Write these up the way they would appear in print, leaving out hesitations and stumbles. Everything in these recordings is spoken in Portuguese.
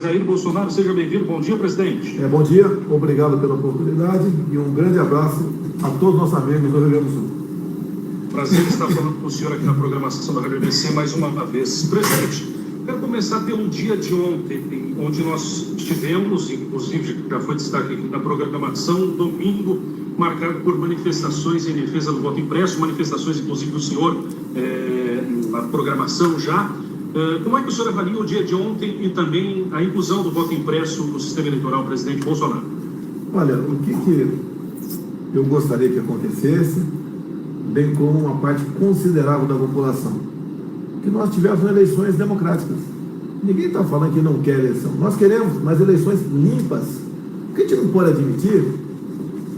Jair Bolsonaro, seja bem-vindo. Bom dia, presidente. Bom dia, obrigado pela oportunidade e um grande abraço a todos os nossos amigos do Rio Grande do Sul. Prazer estar falando com o senhor aqui na programação da Rádio ABC mais uma vez. Presidente, quero começar pelo dia de ontem, onde nós tivemos, inclusive já foi destaque aqui na programação, domingo marcado por manifestações em defesa do voto impresso, manifestações inclusive do senhor na programação já. Como é que o senhor avalia o dia de ontem e também a inclusão do voto impresso no sistema eleitoral, presidente Bolsonaro? Olha, o que eu gostaria que acontecesse, bem como uma parte considerável da população, que nós tivéssemos eleições democráticas. Ninguém está falando que não quer eleição. Nós queremos, mas eleições limpas. Porque a gente não pode admitir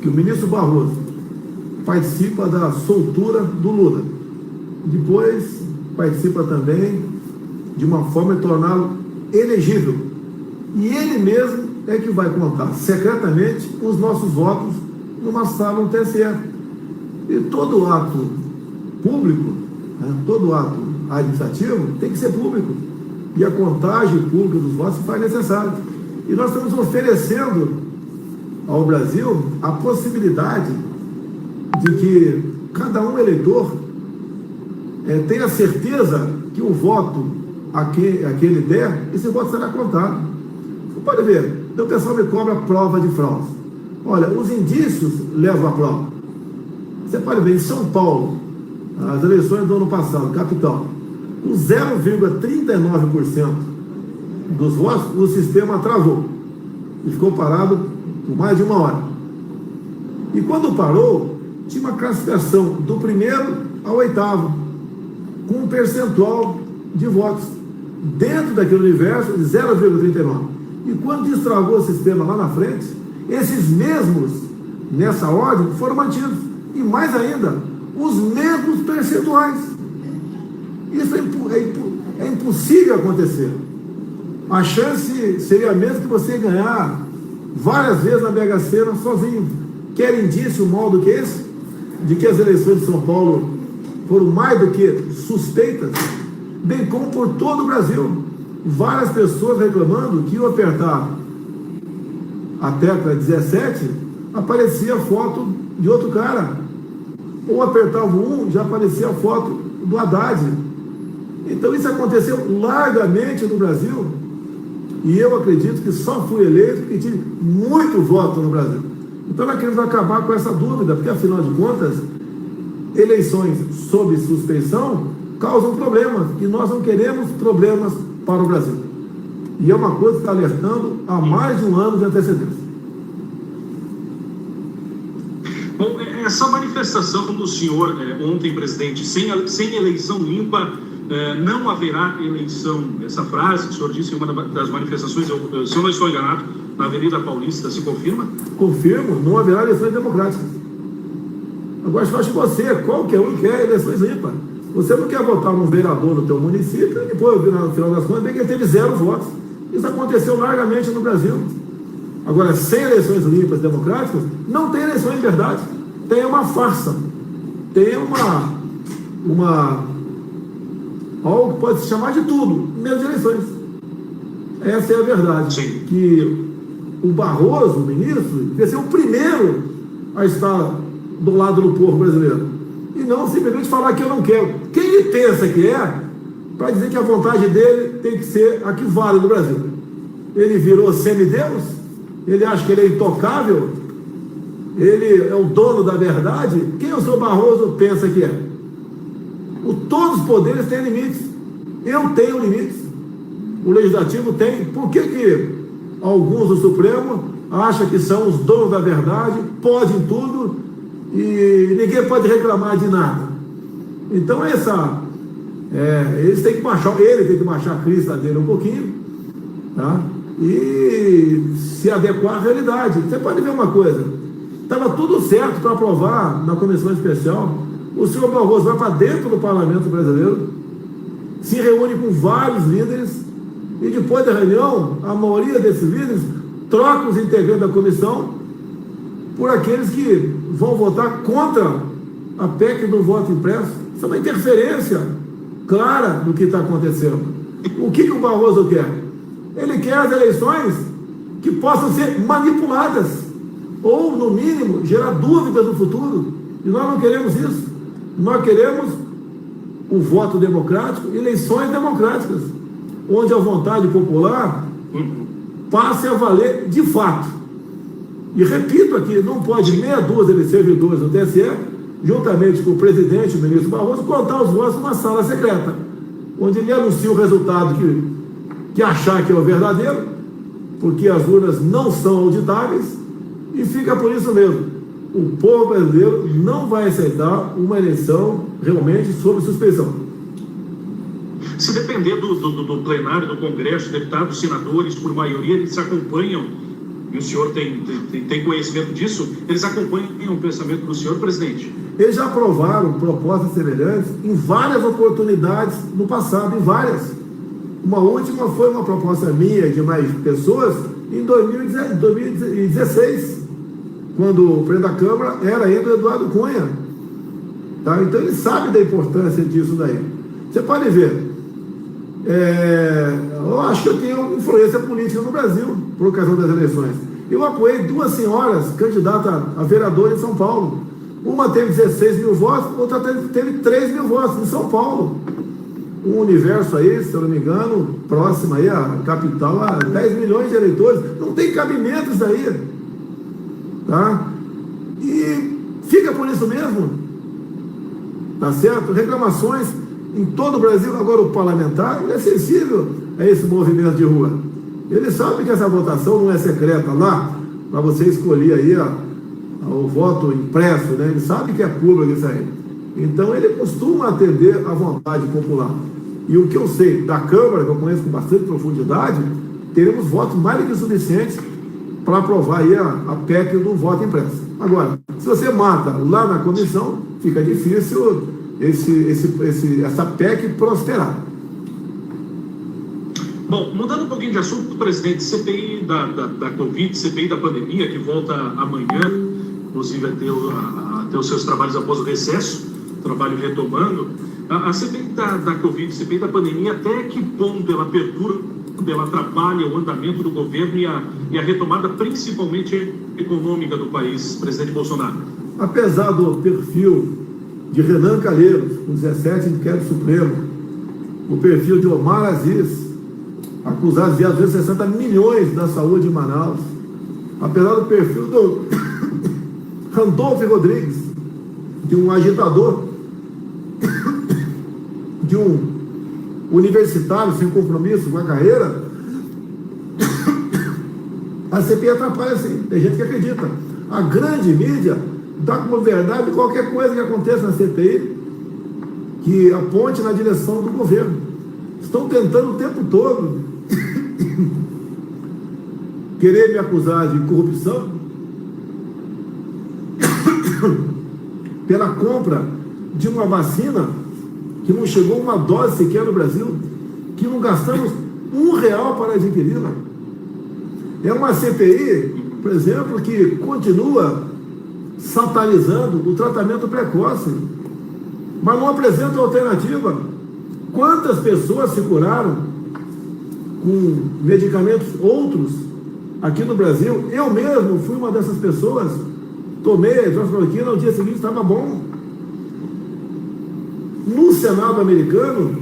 que o ministro Barroso participa da soltura do Lula. Depois participa também de uma forma de torná-lo elegível. E ele mesmo é que vai contar secretamente os nossos votos numa sala no TSE. E todo ato público, todo ato administrativo tem que ser público. E a contagem pública dos votos se faz necessária. E nós estamos oferecendo ao Brasil a possibilidade de que cada um eleitor tenha certeza que o voto a que ele der, esse voto será contado. Você pode ver, então o pessoal me cobra prova de fraude. Olha, os indícios levam à prova. Você pode ver, em São Paulo, as eleições do ano passado, capital, com 0,39% dos votos, o sistema travou e ficou parado por mais de uma hora. E quando parou, tinha uma classificação do primeiro ao oitavo, com um percentual de votos dentro daquele universo de 0,39. E quando destravou o sistema lá na frente, esses mesmos, nessa ordem, foram mantidos. E mais ainda, os mesmos percentuais. Isso é impossível acontecer. A chance seria a mesma que você ganhar várias vezes na Mega Sena sozinho. Quer indício mal do que esse? De que as eleições de São Paulo foram mais do que suspeitas? Bem como por todo o Brasil. Várias pessoas reclamando que iam apertar a tecla 17, aparecia a foto de outro cara. Ou apertava o 1, já aparecia a foto do Haddad. Então isso aconteceu largamente no Brasil. E eu acredito que só fui eleito porque tive muito voto no Brasil. Então nós queremos acabar com essa dúvida, porque afinal de contas, eleições sob suspeição causam problemas, e nós não queremos problemas para o Brasil. E é uma coisa que está alertando há mais de um ano de antecedência. Bom, essa manifestação do senhor ontem, presidente, sem eleição limpa, não haverá eleição. Essa frase que o senhor disse em uma das manifestações, se eu não estou enganado, na Avenida Paulista, se confirma? Confirmo, não haverá eleições democráticas. Agora, eu acho que você, qualquer um, quer eleições limpas. Você não quer votar num vereador no teu município e depois, no final das contas, bem que ele teve 0 votos. Isso aconteceu largamente no Brasil. Agora, sem eleições limpas e democráticas, não tem eleições de verdade. Tem uma farsa. Tem algo que pode se chamar de tudo, menos de eleições. Essa é a verdade. Sim. Que o Barroso, o ministro, devia ser o primeiro a estar do lado do povo brasileiro. E não simplesmente falar que eu não quero. Quem ele pensa que é, para dizer que a vontade dele tem que ser a que vale no Brasil. Ele virou semideus? Ele acha que ele é intocável? Ele é o dono da verdade? Quem o senhor Barroso pensa que é? Todos os poderes têm limites. Eu tenho limites. O Legislativo tem. Por que alguns do Supremo acham que são os donos da verdade, podem tudo, e ninguém pode reclamar de nada? Então eles têm que baixar, ele tem que baixar a crista dele um pouquinho, tá? E se adequar à realidade. Você pode ver uma coisa, estava tudo certo para aprovar na comissão especial. O senhor Barroso vai para dentro do parlamento brasileiro, se reúne com vários líderes, e depois da reunião, a maioria desses líderes troca os integrantes da comissão por aqueles que vão votar contra a PEC do voto impresso. Isso é uma interferência clara do que está acontecendo. O que o Barroso quer? Ele quer as eleições que possam ser manipuladas, ou, no mínimo, gerar dúvidas no futuro. E nós não queremos isso. Nós queremos o voto democrático, eleições democráticas, onde a vontade popular passe a valer de fato. E repito aqui, não pode meia dúzia de servidores do TSE, juntamente com o presidente, o ministro Barroso, contar os votos numa sala secreta, onde ele anuncia o resultado que achar que é o verdadeiro, porque as urnas não são auditáveis, e fica por isso mesmo. O povo brasileiro não vai aceitar uma eleição realmente sob suspeição. Se depender do plenário do Congresso, deputados, senadores, por maioria, eles acompanham, e o senhor tem conhecimento disso, eles acompanham o pensamento do senhor, presidente? Eles já aprovaram propostas semelhantes em várias oportunidades no passado, em várias. Uma última foi uma proposta minha de mais pessoas em 2016, quando o presidente da Câmara era ainda o Eduardo Cunha. Tá? Então ele sabe da importância disso daí. Você pode ver, eu acho que eu tenho influência política no Brasil por ocasião das eleições. Eu apoiei 2 senhoras candidatas a vereador em São Paulo. Uma teve 16 mil votos, outra teve 3 mil votos em São Paulo. Um universo aí, se eu não me engano, próximo aí à capital, a 10 milhões de eleitores. Não tem cabimento isso daí. Tá? E fica por isso mesmo. Tá certo? Reclamações em todo o Brasil. Agora o parlamentar ele é sensível a esse movimento de rua. Ele sabe que essa votação não é secreta lá, para você escolher aí o voto impresso, né? Ele sabe que é público isso aí. Então ele costuma atender à vontade popular. E o que eu sei da Câmara, que eu conheço com bastante profundidade, teremos votos mais do que suficientes para aprovar aí a PEC do voto impresso. Agora, se você mata lá na comissão, fica difícil essa PEC prosperar. Bom, mudando um pouquinho de assunto, presidente, CPI da Covid, CPI da pandemia, que volta amanhã, inclusive a ter os seus trabalhos após o recesso, trabalho retomando. A CPI da Covid, CPI da pandemia, até que ponto ela perturba, ela atrapalha o andamento do governo e a retomada, principalmente econômica do país, presidente Bolsonaro? Apesar do perfil de Renan Calheiros, com 17 inquéritos Supremo, o perfil de Omar Aziz, acusado de 260 milhões da saúde em Manaus, apesar do perfil do Randolfo Rodrigues, de um agitador, de um universitário sem compromisso com a carreira, a CPI atrapalha sim, tem gente que acredita. A grande mídia dá como verdade qualquer coisa que aconteça na CPI que aponte na direção do governo. Estão tentando o tempo todo querer me acusar de corrupção pela compra de uma vacina que não chegou uma dose sequer no Brasil, que não gastamos R$1 para adquiri-la. É uma CPI, por exemplo, que continua satanizando o tratamento precoce, mas não apresenta alternativa. Quantas pessoas se curaram com medicamentos outros aqui no Brasil? Eu mesmo fui uma dessas pessoas, tomei a hidroxicloroquina, no dia seguinte estava bom. No Senado americano,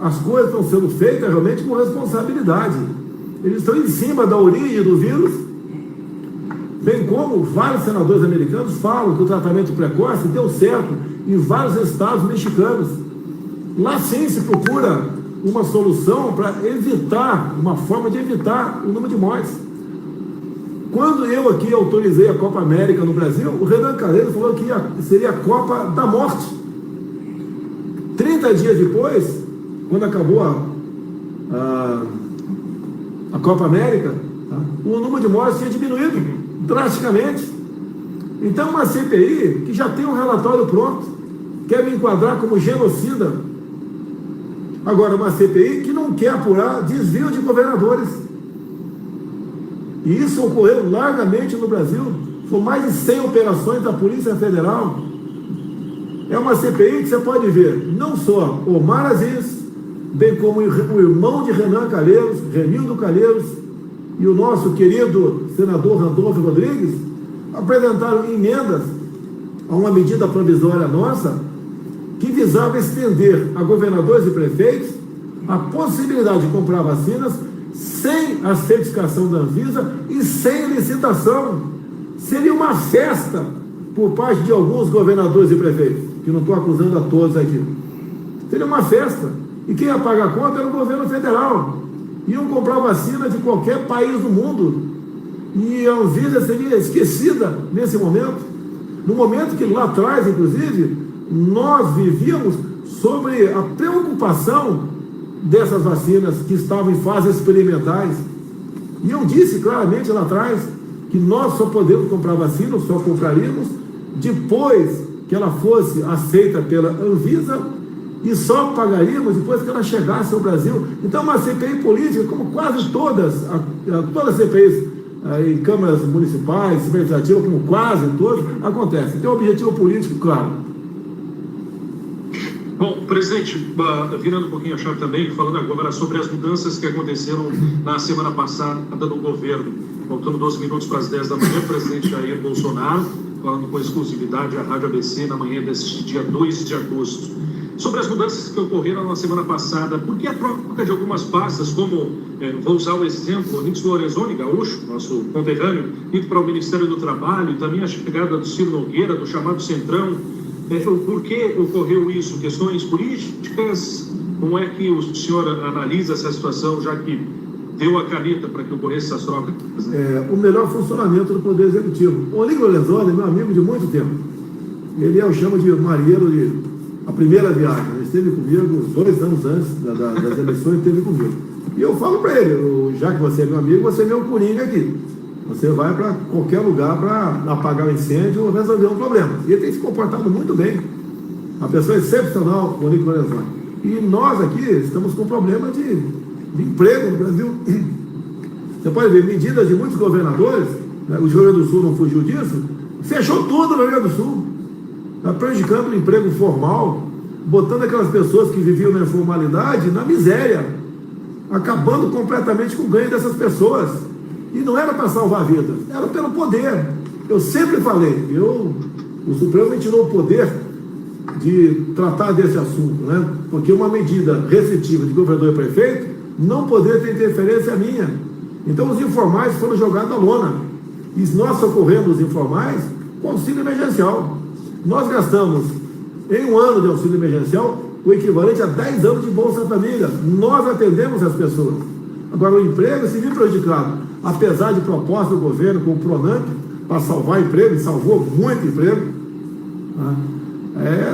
as coisas estão sendo feitas realmente com responsabilidade. Eles estão em cima da origem do vírus, bem como vários senadores americanos falam que o tratamento precoce deu certo em vários estados mexicanos. Lá sim se procura uma solução para evitar, uma forma de evitar o número de mortes. Quando eu aqui autorizei a Copa América no Brasil, o Renan Calheiros falou que seria a Copa da Morte. 30 dias depois, quando acabou a Copa América, tá, o número de mortes tinha diminuído drasticamente. Então, uma CPI que já tem um relatório pronto, quer me enquadrar como genocida. Agora, uma CPI que não quer apurar desvio de governadores. E isso ocorreu largamente no Brasil. Foram mais de 100 operações da Polícia Federal. É uma CPI que você pode ver não só Omar Aziz, bem como o irmão de Renan Calheiros, Renildo Calheiros, e o nosso querido senador Randolfo Rodrigues, apresentaram emendas a uma medida provisória nossa que visava estender a governadores e prefeitos a possibilidade de comprar vacinas sem a certificação da Anvisa e sem licitação. Seria uma festa por parte de alguns governadores e prefeitos, que não estou acusando a todos aqui. Seria uma festa. E quem ia pagar a conta era o governo federal. Iam comprar vacina de qualquer país do mundo. E a Anvisa seria esquecida nesse momento. No momento que lá atrás, inclusive, nós vivíamos sobre a preocupação dessas vacinas que estavam em fases experimentais. E eu disse claramente lá atrás que nós só podemos comprar vacina, só compraríamos depois que ela fosse aceita pela Anvisa e só pagaríamos depois que ela chegasse ao Brasil. Então, uma CPI política, como quase todas as CPIs em câmaras municipais, legislativas, como quase todas, acontece. Tem um objetivo político claro. Bom, presidente, virando um pouquinho a chave também, falando agora sobre as mudanças que aconteceram na semana passada no governo. Faltando 12 minutos para as 10 da manhã, o presidente Jair Bolsonaro, falando com exclusividade à Rádio ABC na manhã deste dia 2 de agosto. Sobre as mudanças que ocorreram na semana passada, por que a troca de algumas pastas, como, vou usar o exemplo, Nix Lorenzoni, gaúcho, nosso conterrâneo, indo para o Ministério do Trabalho, e também a chegada do Ciro Nogueira, do chamado Centrão, por que ocorreu isso? Questões políticas? Como é que o senhor analisa essa situação, já que deu a caneta para que ocorresse essas trocas? O melhor funcionamento do Poder Executivo. O Nix Lorenzoni é meu amigo de muito tempo. Ele eu chamo de marinheiro de a primeira viagem. Ele esteve comigo 2 anos antes das eleições, esteve comigo. E eu falo para ele, já que você é meu amigo, você é meu coringa aqui. Você vai para qualquer lugar para apagar o incêndio ou resolver um problema. E ele tem se comportado muito bem. Uma pessoa excepcional, o Nix Lorenzoni. E nós aqui estamos com problema de emprego no Brasil. Você pode ver medidas de muitos governadores, né? O Rio Grande do Sul não fugiu disso, fechou tudo no Rio Grande do Sul. Está prejudicando o emprego formal, botando aquelas pessoas que viviam na informalidade na miséria, acabando completamente com o ganho dessas pessoas. E não era para salvar vidas, era pelo poder. Eu sempre falei, o Supremo me tirou o poder de tratar desse assunto, né? Porque uma medida restritiva de governador e prefeito não poderia ter interferência minha. Então os informais foram jogados à lona. E nós socorremos os informais com auxílio emergencial. Nós gastamos, em um ano de auxílio emergencial, o equivalente a 10 anos de Bolsa Família. Nós atendemos as pessoas. Agora, o emprego se viu prejudicado, apesar de proposta do governo com o Pronamp para salvar emprego, e salvou muito emprego.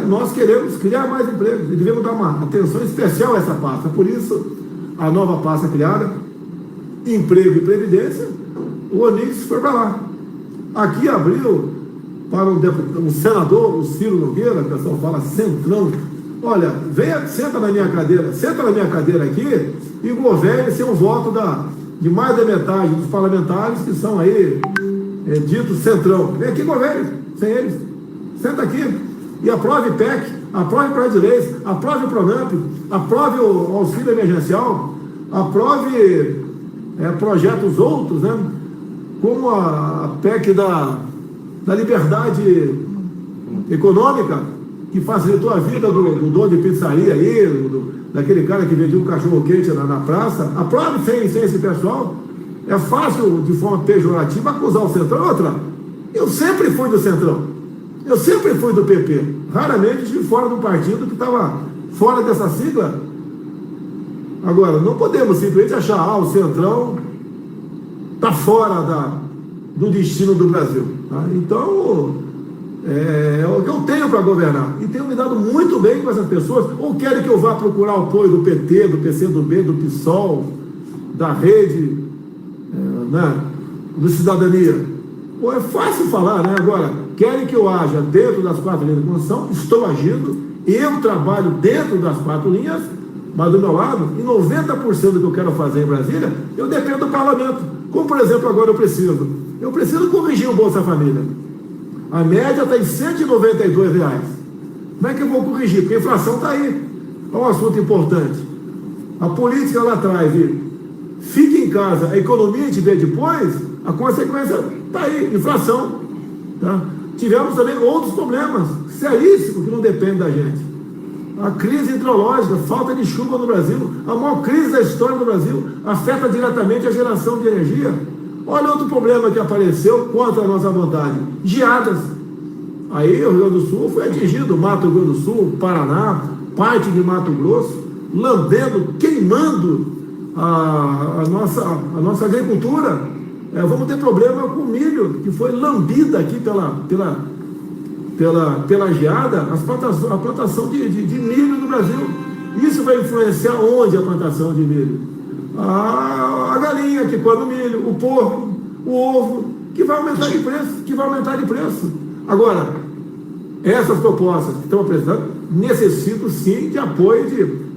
Nós queremos criar mais emprego e devemos dar uma atenção especial a essa pasta. Por isso, a nova pasta criada, Emprego e Previdência, o Onix foi para lá. Aqui abriu para um senador, o Ciro Nogueira, o pessoal fala centrão. Olha, senta na minha cadeira aqui e governe sem o voto de mais da metade dos parlamentares que são aí ditos centrão. Vem aqui e governe sem eles. Senta aqui e aprove PEC, aprove projeto de leis, aprove o Pronamp, aprove o auxílio emergencial, aprove projetos outros, né? Como a PEC da liberdade econômica, que facilitou a vida do dono de pizzaria aí, daquele cara que vendia um cachorro-quente na praça. Aprove sem esse pessoal. É fácil, de forma pejorativa, acusar o Centrão. Outra, eu sempre fui do Centrão. Eu sempre fui do PP. Raramente estive fora do partido que estava fora dessa sigla. Agora, não podemos simplesmente achar, o Centrão está fora do destino do Brasil. Tá? Então, é o que eu tenho para governar. E tenho me dado muito bem com essas pessoas. Ou querem que eu vá procurar o apoio do PT, do PCdoB, do PSOL, da Rede, do Cidadania? Pô, é fácil falar, né? Agora, querem que eu haja dentro das 4 linhas da Constituição? Estou agindo. Eu trabalho dentro das 4 linhas, mas do meu lado, e 90% do que eu quero fazer em Brasília, eu dependo do parlamento. Como, por exemplo, agora eu preciso corrigir o Bolsa Família. A média está em R$ 192. Como é que eu vou corrigir? Porque a inflação está aí. É um assunto importante. a política lá atrás de fique em casa, a economia a gente vê depois, a consequência está aí, inflação. Tá? Tivemos também outros problemas seríssimos que não dependem da gente. A crise hidrológica, falta de chuva no Brasil, a maior crise da história do Brasil, afeta diretamente a geração de energia. Olha outro problema que apareceu contra a nossa vontade: geadas. Aí o Rio Grande do Sul foi atingido, Mato Grosso do Sul, Paraná, parte de Mato Grosso, lambendo, queimando a nossa agricultura. Vamos ter problema com o milho, que foi lambida aqui pela geada, a plantação de milho no Brasil. Isso vai influenciar onde a plantação de milho? A galinha que come o milho, o porco, o ovo, que vai aumentar de preço. Agora, essas propostas que estão apresentando necessitam sim de apoio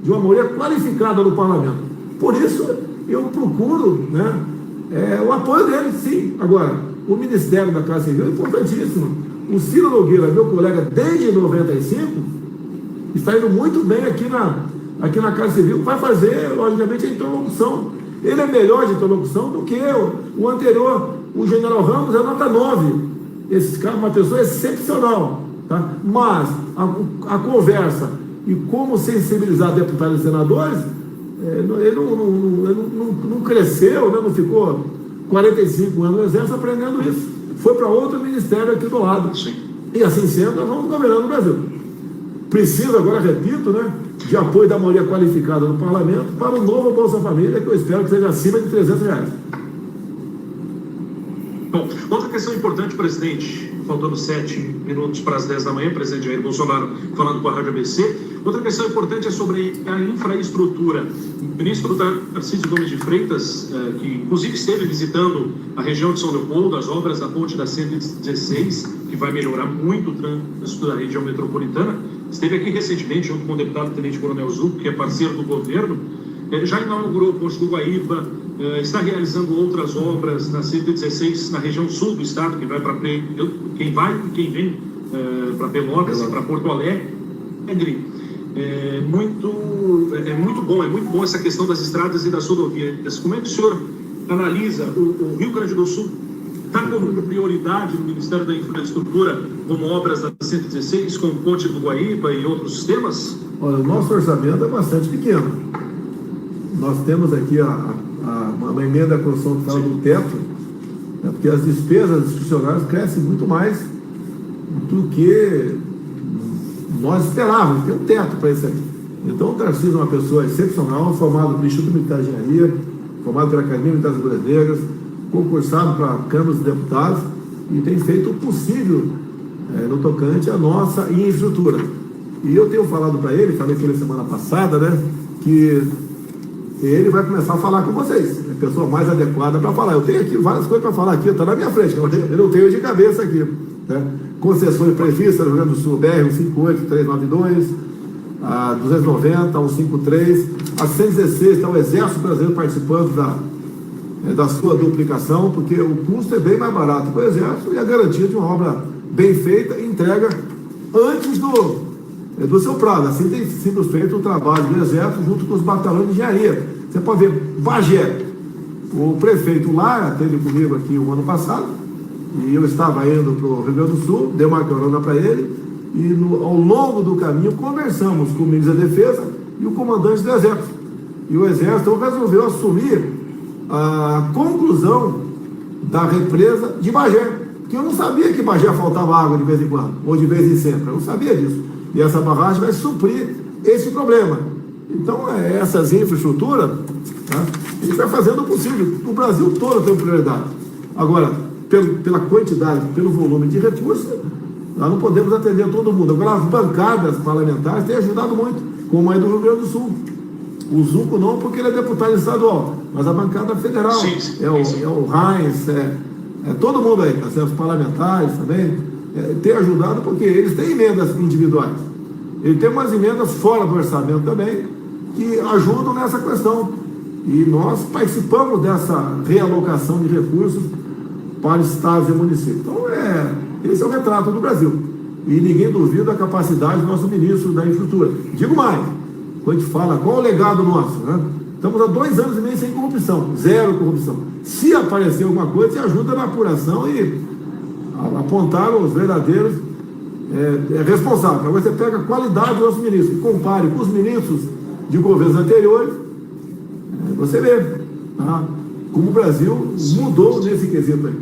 de uma maioria qualificada no parlamento. Por isso eu procuro, né, o apoio deles, sim. Agora, o Ministério da Casa Civil é importantíssimo. O Ciro Nogueira, meu colega desde 95, está indo muito bem aqui na Casa Civil, vai fazer, logicamente, a interlocução. Ele é melhor de interlocução do que o anterior. O general Ramos é nota 9. Esse cara é uma pessoa excepcional. Tá? Mas a conversa e como sensibilizar deputados e senadores, ele não cresceu, né? Não ficou 45 anos no Exército aprendendo isso. Foi para outro ministério aqui do lado. Sim. E assim sendo, nós vamos governando o Brasil. Precisa agora, repito, né, de apoio da maioria qualificada no parlamento para o novo Bolsa Família, que eu espero que seja acima de R$300. Bom, outra questão importante, presidente, faltando 7 minutos para as 10 da manhã, presidente Jair Bolsonaro falando com a Rádio ABC. Outra questão importante é sobre a infraestrutura. O ministro Tarcísio Gomes de Freitas, que inclusive esteve visitando a região de São Leopoldo, as obras da ponte da 116, que vai melhorar muito o trânsito da região metropolitana, esteve aqui recentemente junto com o deputado Tenente Coronel Zucco, que é parceiro do governo, já inaugurou o Ponte do Guaíba, está realizando outras obras na 116, na região sul do estado, que vai para quem vai e quem vem para Pelotas e para Porto Alegre. É muito bom essa questão das estradas e das rodovias. Como é que o senhor analisa o Rio Grande do Sul? Está como prioridade no Ministério da Infraestrutura como obras da 116, como Ponte do Guaíba e outros sistemas? Olha, o nosso orçamento é bastante pequeno. Nós temos aqui uma emenda à Constituição que fala do teto, né, porque as despesas institucionais crescem muito mais do que nós esperávamos. Tem um teto para isso aí. Então o Tarcísio é uma pessoa excepcional, formado pelo Instituto Militar de Engenharia, formado pela Academia Militar das Agulhas Negras, concursado para a Câmara dos Deputados e tem feito o possível no tocante à nossa infraestrutura. E eu tenho falado para ele, falei com ele semana passada, né, que ele vai começar a falar com vocês. É a pessoa mais adequada para falar. Eu tenho aqui várias coisas para falar aqui, está na minha frente, eu não tenho de cabeça aqui. Né? Concessões previstas no Rio Grande do Sul, BR 158-392, a 290, a 153, a 116, está o Exército Brasileiro participando da sua duplicação, porque o custo é bem mais barato para o Exército e a garantia de uma obra bem feita e entrega antes do seu prazo. Assim tem sido feito o trabalho do Exército junto com os batalhões de engenharia. Você pode ver, Bagé, o prefeito lá esteve comigo aqui o ano passado, e eu estava indo para o Rio Grande do Sul, dei uma carona para ele, e ao longo do caminho conversamos com o ministro da Defesa e o comandante do Exército. E o Exército resolveu assumir a conclusão da represa de Bagé, porque eu não sabia que Bagé faltava água de vez em quando, ou de vez em sempre, eu não sabia disso. E essa barragem vai suprir esse problema. Então, essas infraestruturas, tá, a gente vai fazendo o possível. O Brasil todo tem prioridade. Agora, pela quantidade, pelo volume de recursos, nós não podemos atender todo mundo. Agora, as bancadas parlamentares têm ajudado muito, como a do Rio Grande do Sul. O Zucco não, porque ele é deputado estadual, mas a bancada federal, sim. É o Heinz, todo mundo aí, os parlamentares também, tem ajudado, porque eles têm emendas individuais. Ele tem umas emendas fora do orçamento também, que ajudam nessa questão. E nós participamos dessa realocação de recursos para estados e municípios. Então, esse é o retrato do Brasil. E ninguém duvida da capacidade do nosso ministro da Infraestrutura. Digo mais, quando a gente fala qual é o legado nosso, né? Estamos há 2 anos e meio sem corrupção, 0 corrupção. Se aparecer alguma coisa, você ajuda na apuração e apontar os verdadeiros responsáveis. Agora você pega a qualidade dos nossos ministros e compare com os ministros de governos anteriores, você vê, tá? Como o Brasil mudou nesse quesito aí.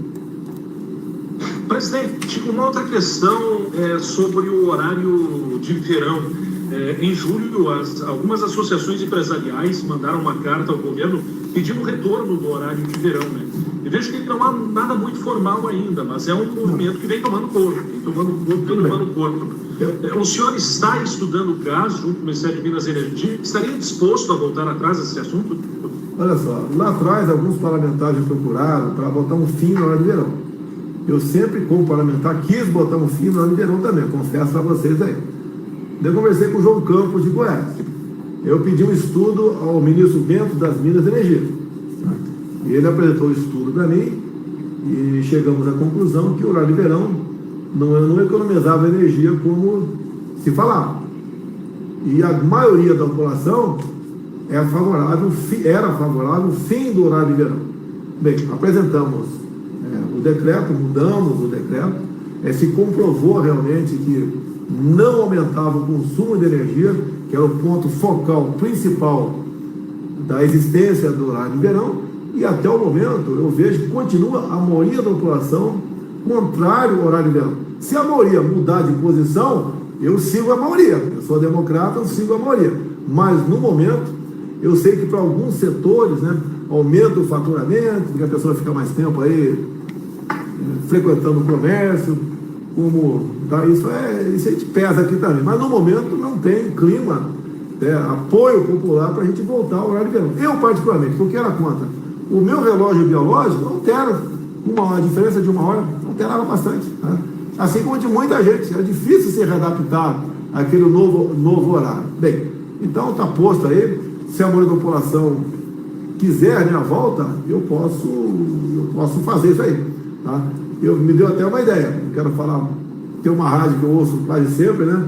Presidente, uma outra questão é sobre o horário de verão. Em julho, algumas associações empresariais mandaram uma carta ao governo pedindo o retorno do horário de verão, né? E vejo que não há nada muito formal ainda, mas é um movimento que vem tomando corpo, O senhor está estudando o caso junto com o Ministério de Minas e Energia? Estaria disposto a voltar atrás desse assunto? Olha só, lá atrás alguns parlamentares me procuraram para botar um fim no horário de verão. Eu sempre, como parlamentar, quis botar um fim no horário de verão também, confesso para vocês aí. Eu conversei com o João Campos de Goiás. Eu pedi um estudo ao ministro Bento das Minas e Energia. E ele apresentou o estudo para mim e chegamos à conclusão que o horário de verão não economizava energia como se falava. E a maioria da população era favorável ao fim do horário de verão. Bem, apresentamos o decreto, mudamos o decreto, se comprovou realmente que não aumentava o consumo de energia, que era o ponto focal principal da existência do horário de verão, e até o momento eu vejo que continua a maioria da população contrário ao horário de verão. Se a maioria mudar de posição, eu sigo a maioria. Eu sou democrata, eu sigo a maioria. Mas no momento, eu sei que para alguns setores, né, aumenta o faturamento, porque a pessoa fica mais tempo aí frequentando o comércio, isso a gente pesa aqui também, mas no momento não tem clima, apoio popular para a gente voltar ao horário de verão. Eu particularmente, porque era contra. O meu relógio biológico altera a diferença de 1 hora, alterava bastante, né? Assim como de muita gente, é difícil se readaptar àquele novo horário. Bem, então está posto aí, se a maioria da população quiser, né, a volta, eu posso fazer isso aí, tá? Me deu até uma ideia, eu quero falar, tem uma rádio que eu ouço quase sempre, né?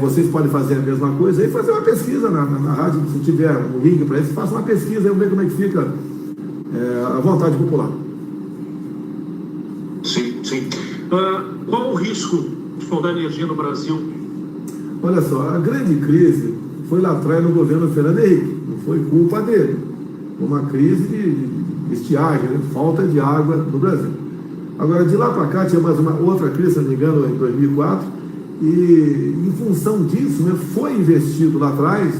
Vocês podem fazer a mesma coisa e fazer uma pesquisa na rádio, se tiver um link para isso, faça uma pesquisa e vamos ver como é que fica a vontade popular. Sim. Qual o risco de faltar energia no Brasil? Olha só, a grande crise foi lá atrás no governo Fernando Henrique, não foi culpa dele, foi uma crise de estiagem, né? Falta de água no Brasil. Agora, de lá para cá, tinha mais uma outra crise, se não me engano, em 2004, e em função disso, né, foi investido lá atrás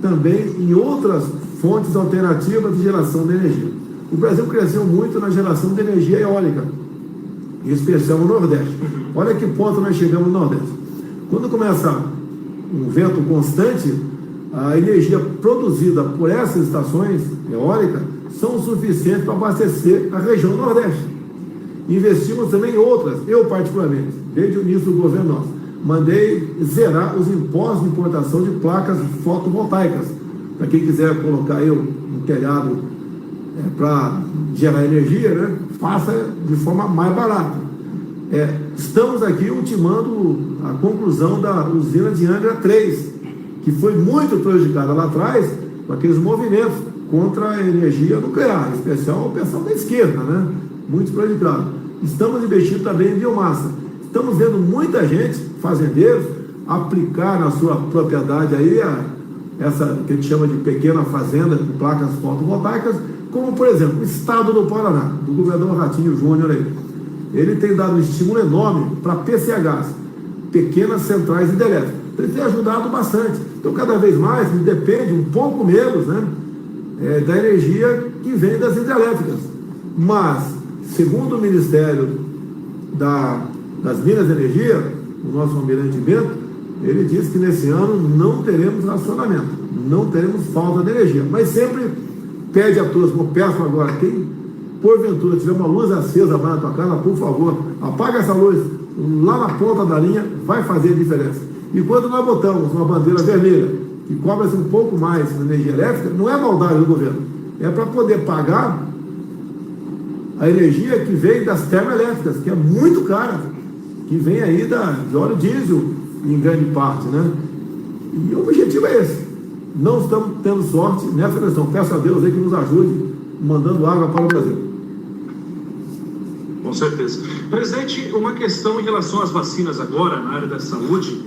também em outras fontes alternativas de geração de energia. O Brasil cresceu muito na geração de energia eólica, em especial no Nordeste. Olha que ponto nós chegamos no Nordeste. Quando começa um vento constante, a energia produzida por essas estações eólicas são suficientes para abastecer a região Nordeste. Investimos também em outras, eu particularmente, desde o início do governo nosso, mandei zerar os impostos de importação de placas fotovoltaicas, para quem quiser colocar aí um telhado para gerar energia, né, faça de forma mais barata. Estamos aqui ultimando a conclusão da usina de Angra 3, que foi muito prejudicada lá atrás com aqueles movimentos contra a energia nuclear, em especial o pessoal da esquerda, né, muito prejudicado. Estamos investindo também em biomassa. Estamos vendo muita gente, fazendeiros, aplicar na sua propriedade aí essa que a gente chama de pequena fazenda com placas fotovoltaicas, como por exemplo o estado do Paraná, do governador Ratinho Júnior aí. Ele tem dado um estímulo enorme para PCHs, pequenas centrais hidrelétricas. Ele tem ajudado bastante. Então cada vez mais depende um pouco menos, né, da energia que vem das hidrelétricas. Mas, segundo o Ministério das Minas e Energia, o nosso almirante Bento, ele disse que nesse ano não teremos racionamento, não teremos falta de energia, mas sempre pede a todos, como peço agora, quem porventura tiver uma luz acesa lá na tua casa, por favor, apaga essa luz lá na ponta da linha, vai fazer a diferença. E quando nós botamos uma bandeira vermelha, que cobra-se um pouco mais na energia elétrica, não é maldade do governo, é para poder pagar a energia que vem das termoelétricas, que é muito cara, que vem aí de óleo diesel, em grande parte, né? E o objetivo é esse. não estamos tendo sorte nessa eleição. Peço a Deus aí que nos ajude, mandando água para o Brasil. Com certeza. Presidente, uma questão em relação às vacinas agora, na área da saúde.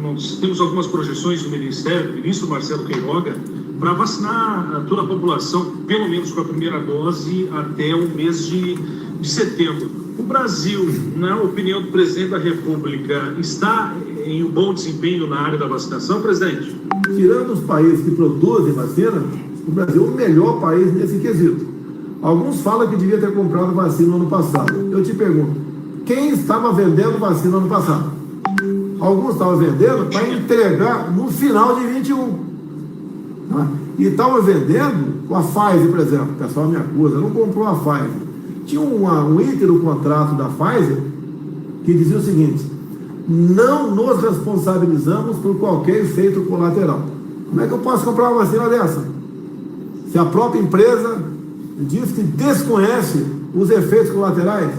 Nós temos algumas projeções do Ministério, do ministro Marcelo Queiroga, para vacinar toda a população, pelo menos com a primeira dose, até o mês de setembro. O Brasil, na opinião do presidente da República, está em um bom desempenho na área da vacinação, presidente? Tirando os países que produzem vacina, o Brasil é o melhor país nesse quesito. Alguns falam que devia ter comprado vacina no ano passado. Eu te pergunto, quem estava vendendo vacina no ano passado? Alguns estavam vendendo para entregar no final de 21. Tá? E estavam vendendo com a Pfizer, por exemplo. O pessoal me acusa, não comprou a Pfizer. Tinha um item no contrato da Pfizer que dizia o seguinte: não nos responsabilizamos por qualquer efeito colateral. Como é que eu posso comprar uma vacina dessa? Se a própria empresa diz que desconhece os efeitos colaterais,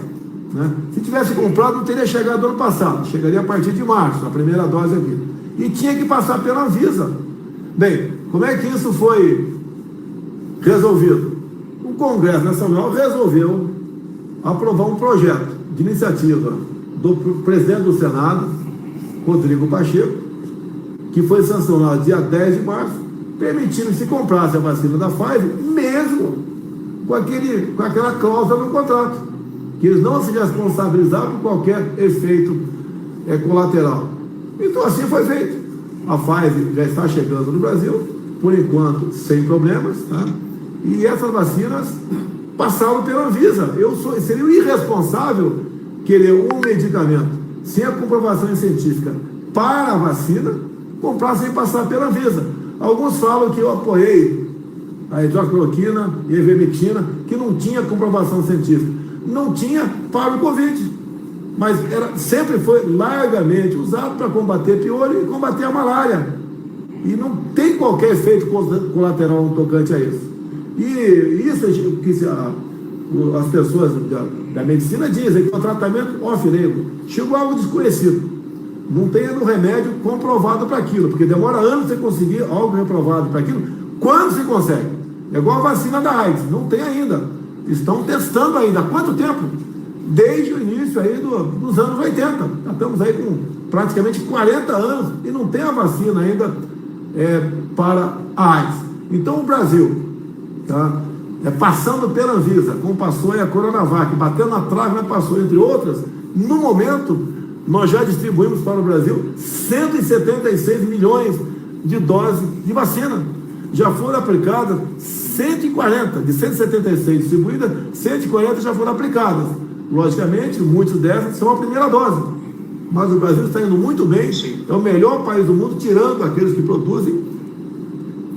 né? Se tivesse comprado, não teria chegado no ano passado, chegaria a partir de março, a primeira dose aqui. E tinha que passar pela Anvisa. Bem, como é que isso foi resolvido? O Congresso Nacional resolveu aprovar um projeto de iniciativa do presidente do Senado, Rodrigo Pacheco, que foi sancionado dia 10 de março, permitindo que se comprasse a vacina da Pfizer, mesmo com aquela cláusula no contrato, que eles não se responsabilizaram por qualquer efeito colateral. Então assim foi feito. A Pfizer já está chegando no Brasil, por enquanto sem problemas, tá? E essas vacinas passaram pela Anvisa. Seria irresponsável querer um medicamento sem a comprovação científica para a vacina, comprar sem passar pela Anvisa. Alguns falam que eu apoiei a hidroxicloroquina e a ivermectina, que não tinha comprovação científica. Não tinha para o Covid, mas sempre foi largamente usado para combater piolho e combater a malária. E não tem qualquer efeito colateral no tocante a isso. E isso que as pessoas da medicina dizem, que é um tratamento off-label. Chegou algo desconhecido. Não tem no remédio comprovado para aquilo, porque demora anos você conseguir algo reprovado para aquilo. Quando se consegue? É igual a vacina da AIDS, não tem ainda. Estão testando ainda. Há quanto tempo? Desde o início aí dos anos 80. Já estamos aí com praticamente 40 anos e não tem a vacina ainda para a AIDS. Então o Brasil, tá, passando pela Anvisa, como passou aí a Coronavac, batendo na trave, mas passou, entre outras, no momento, nós já distribuímos para o Brasil 176 milhões de doses de vacina. Já foram aplicadas 140, de 176 distribuídas, 140 já foram aplicadas. Logicamente, muitas dessas são a primeira dose. Mas o Brasil está indo muito bem, é o melhor país do mundo, tirando aqueles que produzem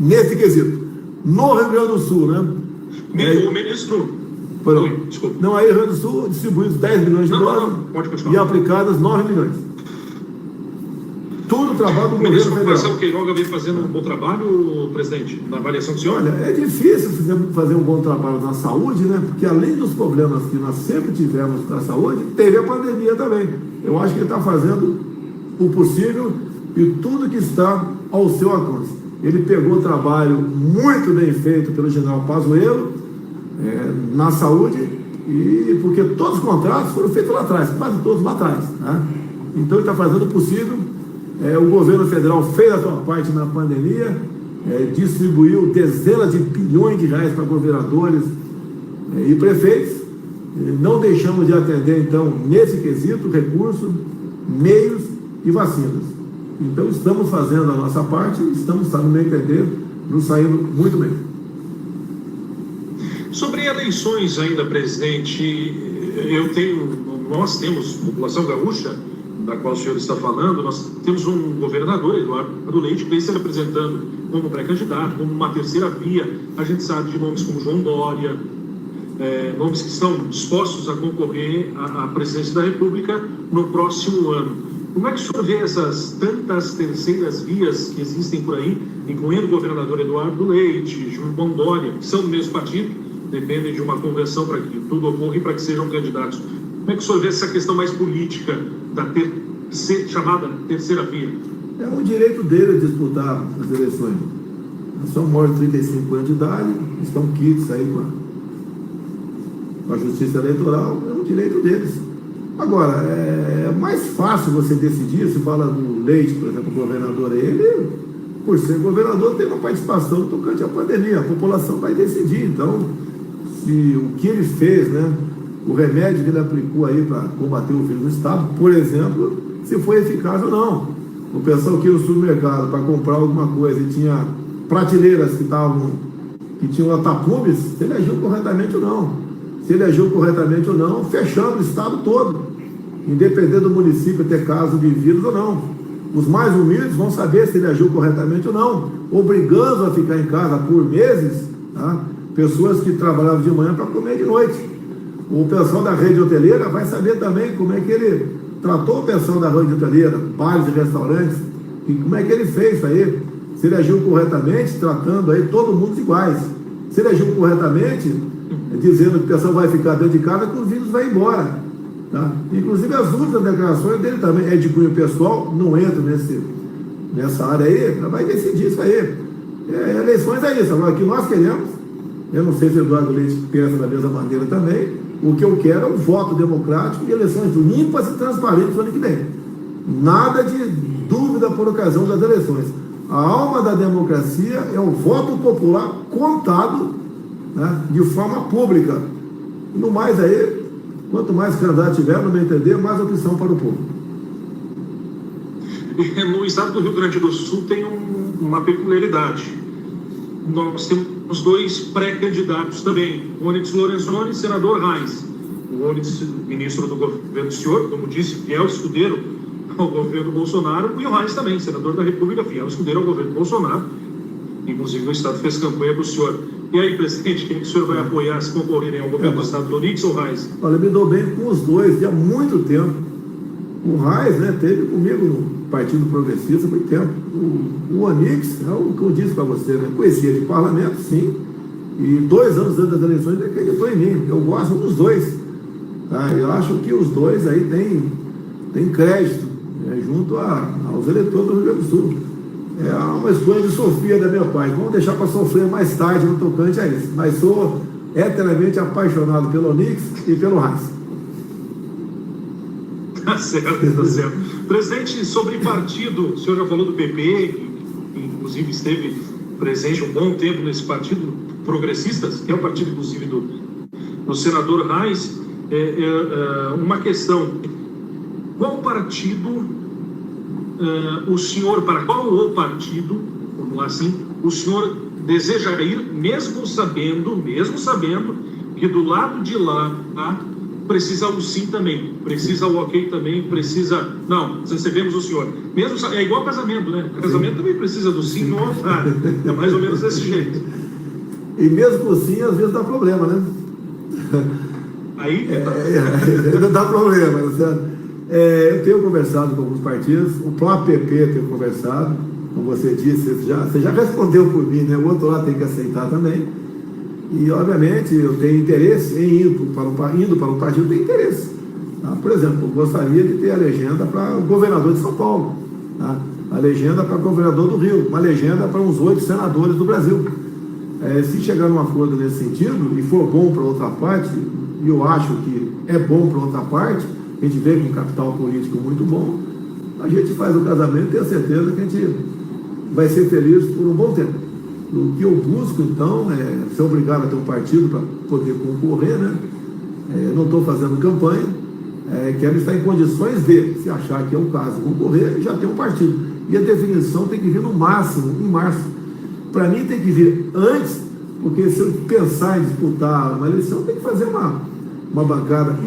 nesse quesito. No Rio Grande do Sul, né? O ministro... Desculpa. Não, aí o Rio Grande do Sul distribuídos 10 milhões de doses e aplicadas 9 milhões. Tudo trabalho do governo federal. O Marcelo Queiroga vem fazendo um bom trabalho, presidente, na avaliação do senhor? Olha, é difícil fazer um bom trabalho na saúde, né? Porque além dos problemas que nós sempre tivemos com a saúde, teve a pandemia também. Eu acho que ele está fazendo o possível e tudo que está ao seu alcance. Ele pegou o trabalho muito bem feito pelo general Pazuello na saúde, porque todos os contratos foram feitos lá atrás, quase todos lá atrás, né? Então ele está fazendo o possível. O governo federal fez a sua parte na pandemia, distribuiu dezenas de bilhões de reais para governadores e prefeitos. Não deixamos de atender, então, nesse quesito, recursos, meios e vacinas. Então, estamos fazendo a nossa parte, estamos, no meu entender, nos saindo muito bem. Sobre eleições ainda, presidente, nós temos, população gaúcha, da qual o senhor está falando, nós temos um governador, Eduardo Leite, que vem se apresentando como pré-candidato, como uma terceira via. A gente sabe de nomes como João Dória, nomes que estão dispostos a concorrer à presidência da República no próximo ano. Como é que o senhor vê essas tantas terceiras vias que existem por aí, incluindo o governador Eduardo Leite, João Dória, que são do mesmo partido, dependem de uma convenção para que tudo ocorra e para que sejam candidatos? Como é que o senhor vê essa questão mais política da chamada terceira via? É um direito dele disputar as eleições. São maiores de 35 anos de idade, estão quites aí com a justiça eleitoral, é um direito deles. Agora, é mais fácil você decidir, se fala do Leite, por exemplo, o governador, ele, por ser governador, tem uma participação tocante à pandemia, a população vai decidir. Então, se o que ele fez, né, o remédio que ele aplicou aí para combater o vírus no estado, por exemplo, se foi eficaz ou não. O pessoal que ia no supermercado para comprar alguma coisa e tinha prateleiras que tinham lá tapumes, se ele agiu corretamente ou não. Se ele agiu corretamente ou não, fechando o estado todo, independente do município ter caso de vírus ou não. Os mais humildes vão saber se ele agiu corretamente ou não, obrigando a ficar em casa por meses, tá? Pessoas que trabalhavam de manhã para comer de noite. O pessoal da rede hoteleira vai saber também como é que ele tratou o pessoal da rede hoteleira, bares e restaurantes, e como é que ele fez isso aí. Se ele agiu corretamente, tratando aí todo mundo iguais. Se ele agiu corretamente, dizendo que o pessoal vai ficar dentro de casa, que o vírus vai embora. Tá? Inclusive as últimas declarações dele também é de cunho pessoal, não entra nessa área aí, vai decidir isso aí. Eleições é isso. Agora, o que nós queremos, eu não sei se o Eduardo Leite pensa da mesma maneira também, o que eu quero é um voto democrático e eleições limpas e transparentes no ano que vem. Nada de dúvida por ocasião das eleições. A alma da democracia é o voto popular contado, né, de forma pública. No mais aí, quanto mais candidato tiver, no meu entender, mais opção para o povo. No estado do Rio Grande do Sul tem uma peculiaridade. Nós temos dois pré-candidatos também, o Onyx Lorenzoni e o senador Reis. O Onyx, ministro do governo do senhor, como disse, fiel escudeiro ao governo Bolsonaro, e o Reis também, senador da República, fiel escudeiro ao governo Bolsonaro. Inclusive o estado fez campanha para o senhor. E aí, presidente, quem que o senhor vai apoiar se concorrerem ao governo do estado, do Onyx ou Reis? Olha, eu me dou bem com os dois, há muito tempo. O Reis, né, teve comigo no Partido Progressista há muito tempo. O Onyx, é o que eu disse para você, né, conhecia de parlamento, sim, e 2 anos antes das eleições ele acreditou em mim. Eu gosto dos dois. Tá? Eu acho que os dois aí têm crédito, né, junto aos eleitores do Rio Grande do Sul. É uma escolha de Sofia da minha parte. Vamos deixar para sofrer mais tarde no tocante a isso. Mas sou eternamente apaixonado pelo Onyx e pelo Reis. Tá certo, tá certo. Presidente, sobre partido, o senhor já falou do PP, que inclusive esteve presente um bom tempo nesse partido, Progressistas, que é o partido, inclusive, do senador Reis. Uma questão: qual partido o senhor, para qual o partido, vamos lá assim, o senhor deseja ir, mesmo sabendo que do lado de lá precisa o sim também, precisa o ok também, precisa... Não, recebemos o senhor. Mesmo, é igual casamento, né? O casamento também precisa do sim, não é mais ou menos desse jeito. E mesmo assim, às vezes dá problema, né? Aí dá problema, certo? Eu tenho conversado com alguns partidos, o próprio PP tem conversado, como você disse, você já respondeu por mim, né? O outro lado tem que aceitar também. E, obviamente, eu tenho interesse em indo para um partido, tem interesse. Tá? Por exemplo, eu gostaria de ter a legenda para o governador de São Paulo, tá? A legenda para o governador do Rio, uma legenda para uns 8 senadores do Brasil. Se chegar num acordo nesse sentido, e for bom para outra parte, e eu acho que é bom para outra parte, a gente vê com um capital político muito bom, a gente faz o casamento e tenho certeza que a gente vai ser feliz por um bom tempo. O que eu busco, então, é ser obrigado a ter um partido para poder concorrer, né? Não estou fazendo campanha, quero estar em condições de, se achar que é o caso, concorrer e já ter um partido. E a definição tem que vir no máximo, em março. Para mim tem que vir antes, porque se eu pensar em disputar uma eleição, tem que fazer uma bancada. E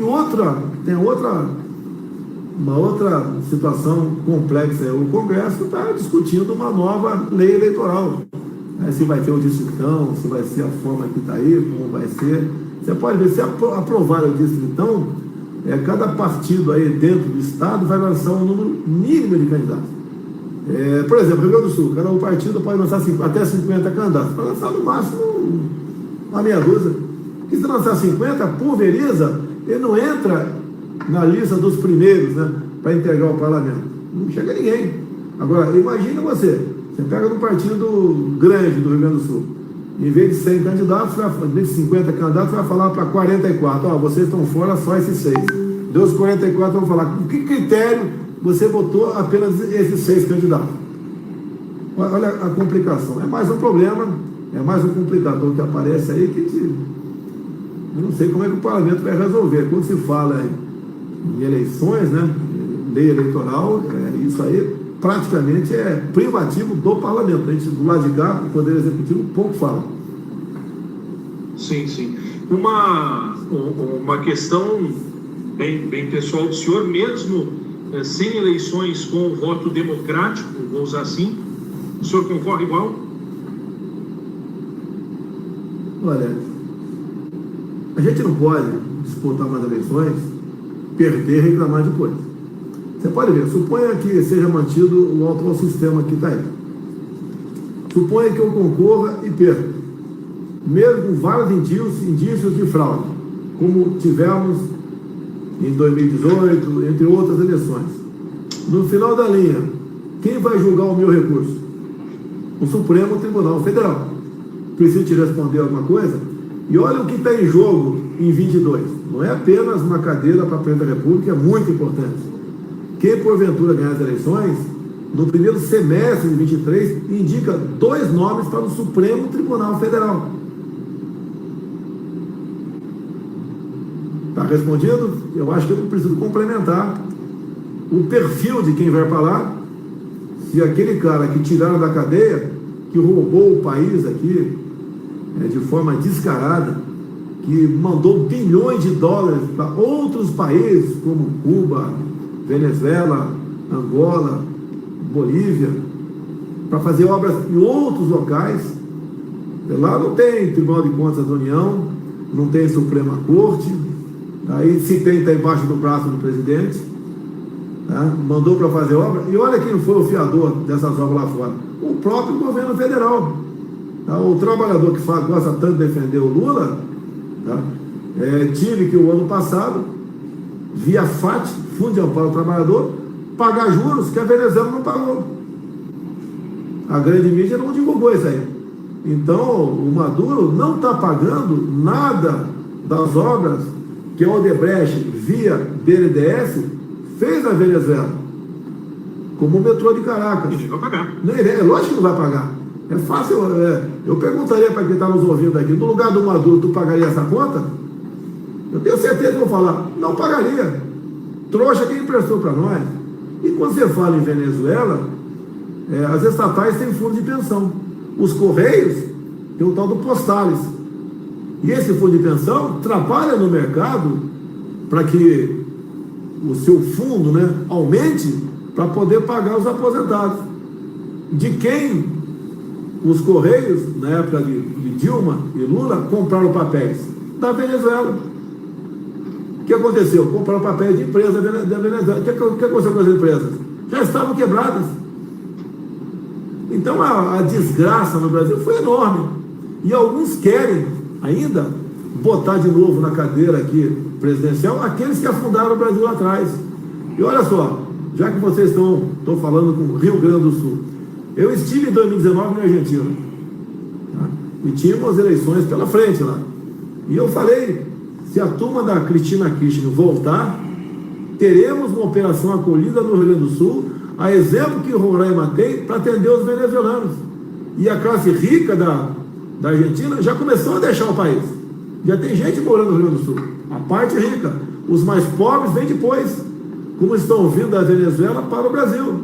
tem uma outra situação complexa. O Congresso está discutindo uma nova lei eleitoral. Se vai ter o distritão, se vai ser a forma que está aí, como vai ser. Você pode ver, se aprovar o distritão, cada partido aí dentro do estado vai lançar um número mínimo de candidatos. Por exemplo, Rio Grande do Sul, cada partido pode lançar até 50 candidatos, para lançar no máximo uma meia dúzia. Porque se lançar 50, pulveriza, ele não entra na lista dos primeiros, né, para integrar o parlamento. Não chega ninguém. Agora, imagina você pega no partido grande do Rio Grande do Sul, em vez de 100 candidatos, em vez de 50 candidatos, vai falar para 44, vocês estão fora, só esses 6. Dos 44 vão falar, com que critério você votou apenas esses 6 candidatos? Olha a complicação, é mais um problema, é mais um complicador que aparece aí, eu não sei como é que o parlamento vai resolver. Quando se fala em eleições, né, lei eleitoral, isso aí praticamente é privativo do parlamento. A gente, do lado de cá, o Poder Executivo, pouco fala. Sim, sim. Uma questão bem pessoal do senhor, mesmo sem eleições com o voto democrático, vou usar assim, o senhor concorre igual? Olha, a gente não pode disputar umas eleições, perder e reclamar depois. Você pode ver, suponha que seja mantido o atual sistema que está aí. Suponha que eu concorra e perca, mesmo com vários indícios de fraude, como tivemos em 2018, entre outras eleições. No final da linha, quem vai julgar o meu recurso? O Supremo Tribunal Federal. Preciso te responder alguma coisa? E olha o que está em jogo em 22. Não é apenas uma cadeira para a presidente da República, é muito importante. Quem porventura ganhar as eleições, no primeiro semestre de 23, indica 2 nomes para o Supremo Tribunal Federal. Está respondido? Eu acho que eu não preciso complementar o perfil de quem vai para lá. Se aquele cara que tiraram da cadeia, que roubou o país aqui, de forma descarada, que mandou bilhões de dólares para outros países, como Cuba, Venezuela, Angola, Bolívia, para fazer obras em outros locais. Lá não tem Tribunal de Contas da União, não tem Suprema Corte, aí se tem, está embaixo do braço do presidente, tá? Mandou para fazer obra, e olha quem foi o fiador dessas obras lá fora, o próprio governo federal. Tá? O trabalhador que gosta tanto de defender o Lula, tá? Tive que o ano passado, via FAT, Fundo de Amparo ao Trabalhador, pagar juros que a Venezuela não pagou. A grande mídia não divulgou isso aí. Então, o Maduro não está pagando nada das obras que a Odebrecht, via BNDES, fez na Venezuela, como o metrô de Caracas. Ele vai pagar. É lógico que não vai pagar. É fácil. Eu perguntaria para quem está nos ouvindo aqui, no lugar do Maduro, tu pagaria essa conta? Eu tenho certeza que vou falar, não pagaria. Trouxa quem emprestou para nós. E quando você fala em Venezuela, as estatais têm fundo de pensão. Os Correios tem o tal do Postales. E esse fundo de pensão trabalha no mercado para que o seu fundo, né, aumente para poder pagar os aposentados. De quem os Correios, na época de Dilma e Lula, compraram papéis? Da Venezuela. O que aconteceu? Compraram papéis de empresa da Venezuela. O que aconteceu com as empresas? Já estavam quebradas. Então a desgraça no Brasil foi enorme. E alguns querem ainda botar de novo na cadeira aqui presidencial aqueles que afundaram o Brasil lá atrás. E olha só, já que vocês estão falando com o Rio Grande do Sul, eu estive em 2019 na Argentina, tá? E tínhamos eleições pela frente lá. E eu falei, se a turma da Cristina Kirchner voltar, teremos uma operação acolhida no Rio Grande do Sul, a exemplo que Roraima tem para atender os venezuelanos. E a classe rica da Argentina já começou a deixar o país. Já tem gente morando no Rio Grande do Sul. A parte rica. Os mais pobres vêm depois, como estão vindo da Venezuela para o Brasil.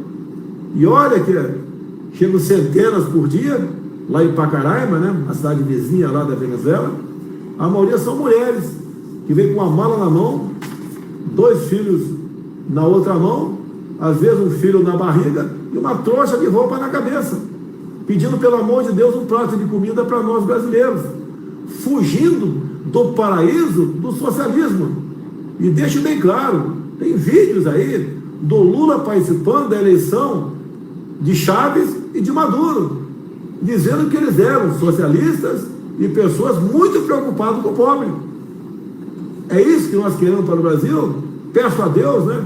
E olha que chegam centenas por dia, lá em Pacaraima, né, a cidade vizinha lá da Venezuela. A maioria são mulheres, que vêm com a mala na mão, 2 filhos na outra mão, às vezes um filho na barriga e uma trouxa de roupa na cabeça, pedindo pelo amor de Deus um prato de comida para nós brasileiros, fugindo do paraíso do socialismo. E deixo bem claro, tem vídeos aí do Lula participando da eleição de Chaves e de Maduro, dizendo que eles eram socialistas e pessoas muito preocupadas com o pobre. É isso que nós queremos para o Brasil. Peço a Deus, né,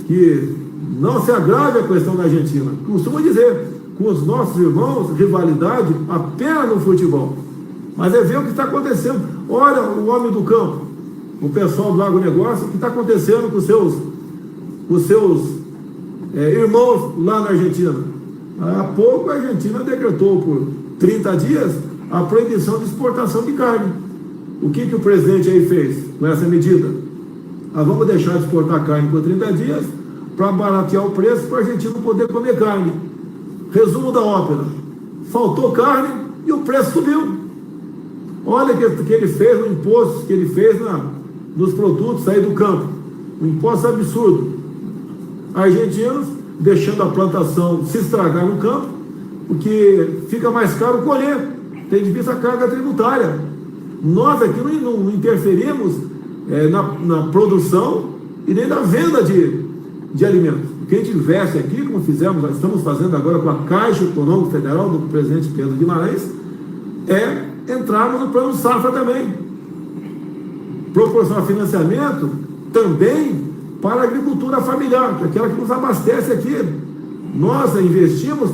que não se agrave a questão da Argentina. Costumo dizer, com os nossos irmãos, rivalidade apenas no futebol. Mas é ver o que está acontecendo. Olha o homem do campo, o pessoal do agronegócio, o que está acontecendo com os seus irmãos lá na Argentina. Há pouco a Argentina decretou por 30 dias a proibição de exportação de carne. O que o presidente aí fez com essa medida? Vamos deixar de exportar carne por 30 dias para baratear o preço para a Argentina poder comer carne. Resumo da ópera: faltou carne e o preço subiu. Olha o que ele fez, o imposto que ele fez nos produtos aí do campo. Um imposto absurdo. Argentinos deixando a plantação se estragar no campo, porque fica mais caro colher, tem de vista a carga tributária. Nós aqui não interferimos na produção e nem na venda de alimentos. O que a gente investe aqui, como estamos fazendo agora com a Caixa Econômica Federal do presidente Pedro Guimarães, é entrarmos no plano safra também, proporcionar financiamento também para a agricultura familiar, que é aquela que nos abastece aqui. Nós investimos